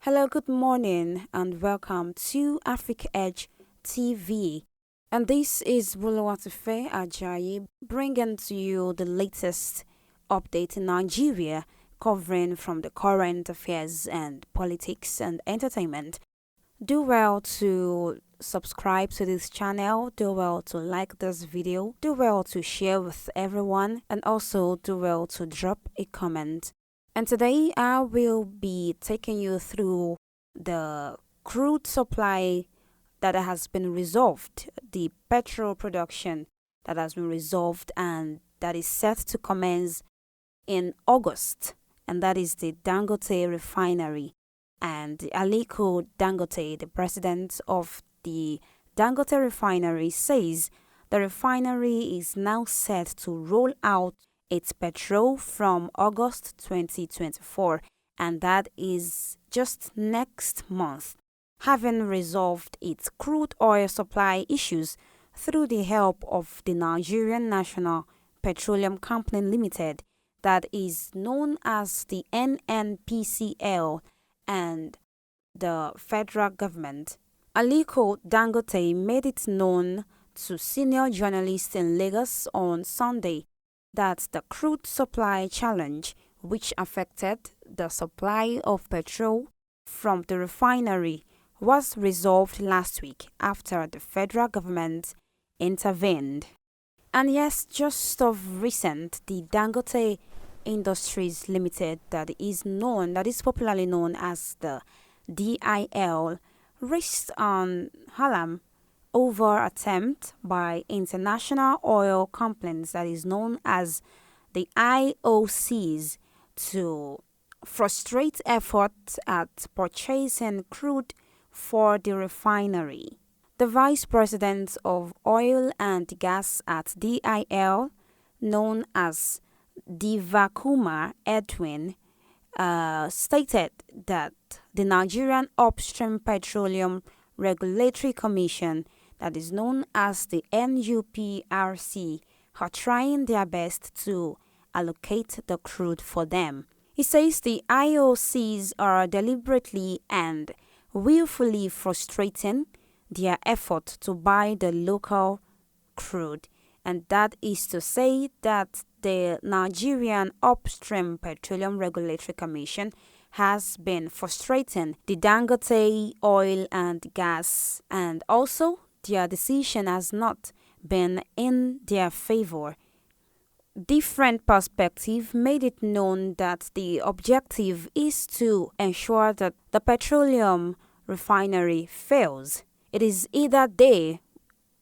Hello, good morning, and welcome to Africa Edge TV. And this is Buluwatife Ajayi bringing to you the latest update in Nigeria, covering from the current affairs and politics and entertainment. Do well to subscribe to this channel, do well to like this video, do well to share with everyone, and also do well to drop a comment. And today I will be taking you through the crude supply that has been resolved, the petrol production that has been resolved and that is set to commence in August, and that is the Dangote refinery. And Aliko Dangote, the president of the Dangote refinery, says the refinery is now set to roll out its petrol from August 2024, and that is just next month, having resolved its crude oil supply issues through the help of the Nigerian National Petroleum Company Limited, that is known as the NNPCL, and the federal government. Aliko Dangote made it known to senior journalists in Lagos on Sunday that the crude supply challenge, which affected the supply of petrol from the refinery, was resolved last week after the federal government intervened. And yes, just of recent, the Dangote Industries Limited, that is popularly known as the DIL, raised an alarm over attempt by international oil companies, that is known as the IOCs, to frustrate efforts at purchasing crude for the refinery. The vice president of oil and gas at DIL, known as Divakumar Edwin, stated that the Nigerian Upstream Petroleum Regulatory Commission, that is known as the NUPRC, are trying their best to allocate the crude for them. He says the IOCs are deliberately and willfully frustrating their effort to buy the local crude, and that is to say that the Nigerian Upstream Petroleum Regulatory Commission has been frustrating the Dangote oil and gas, and also their decision has not been in their favor. Different perspective made it known that the objective is to ensure that the petroleum refinery fails. It is either they,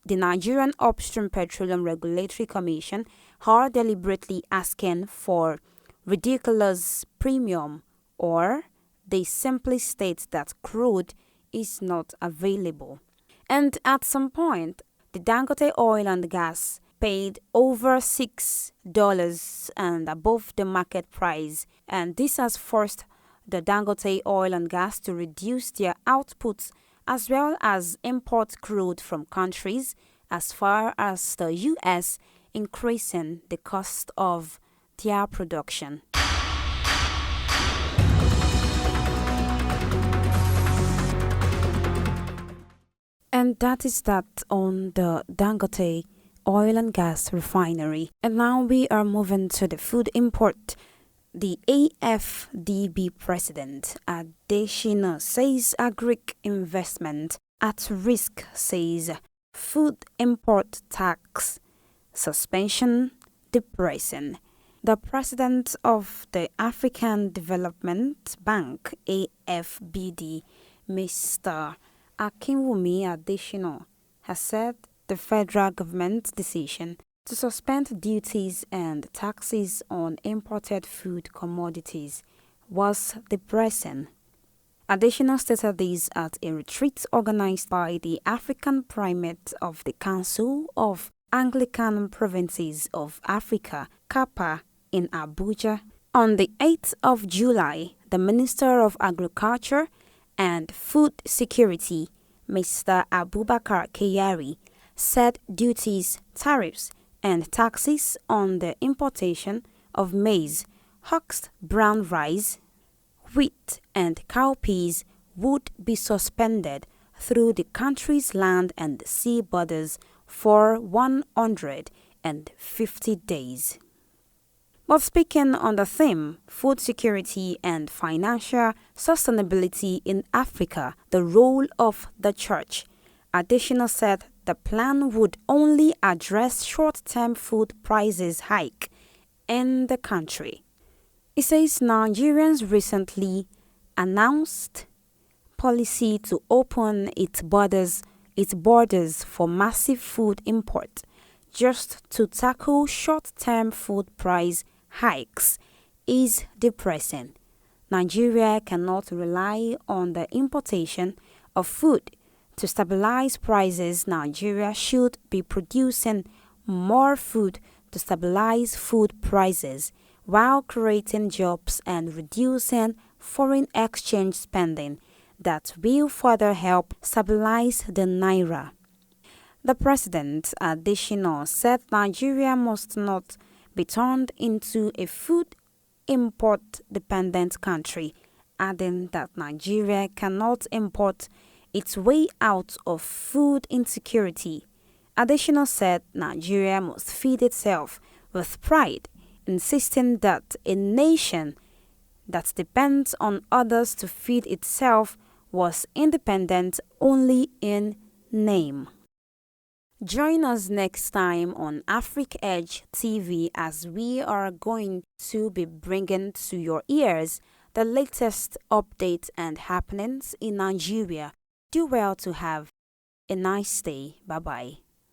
the Nigerian Upstream Petroleum Regulatory Commission, are deliberately asking for ridiculous premium, or they simply state that crude is not available. And at some point, the Dangote oil and gas paid over $6 and above the market price, and this has forced the Dangote oil and gas to reduce their outputs as well as import crude from countries as far as the US, increasing the cost of their production. And that is that on the Dangote oil and gas refinery. And now we are moving to the food import. The AFDB president Adeshina says agric investment at risk, says food import tax suspension depressing. The president of the African Development Bank AFBD, Mr. Akinwumi Adeshina, has said the federal government's decision to suspend duties and taxes on imported food commodities was depressing. Additional stated this at a retreat organized by the African Primate of the Council of Anglican Provinces of Africa, CAPA, in Abuja. On the 8th of July, the Minister of Agriculture and Food Security, Mr. Abubakar Kyari, said duties, tariffs, and taxes on the importation of maize, husked brown rice, wheat, and cowpeas would be suspended through the country's land and sea borders for 150 days. But speaking on the theme, food security and financial sustainability in Africa, the role of the church, Additional said the plan would only address short-term food prices hike in the country. It says Nigerians recently announced policy to open its borders for massive food import just to tackle short-term food price hikes is depressing. Nigeria cannot rely on the importation of food to stabilize prices. Nigeria should be producing more food to stabilize food prices while creating jobs and reducing foreign exchange spending that will further help stabilize the naira. The president, additionally, said Nigeria must not be turned into a food import-dependent country, adding that Nigeria cannot import its way out of food insecurity. Additional said Nigeria must feed itself with pride, insisting that a nation that depends on others to feed itself was independent only in name. Join us next time on Africa Edge TV as we are going to be bringing to your ears the latest updates and happenings in Nigeria. Do well to have a nice day. Bye-bye.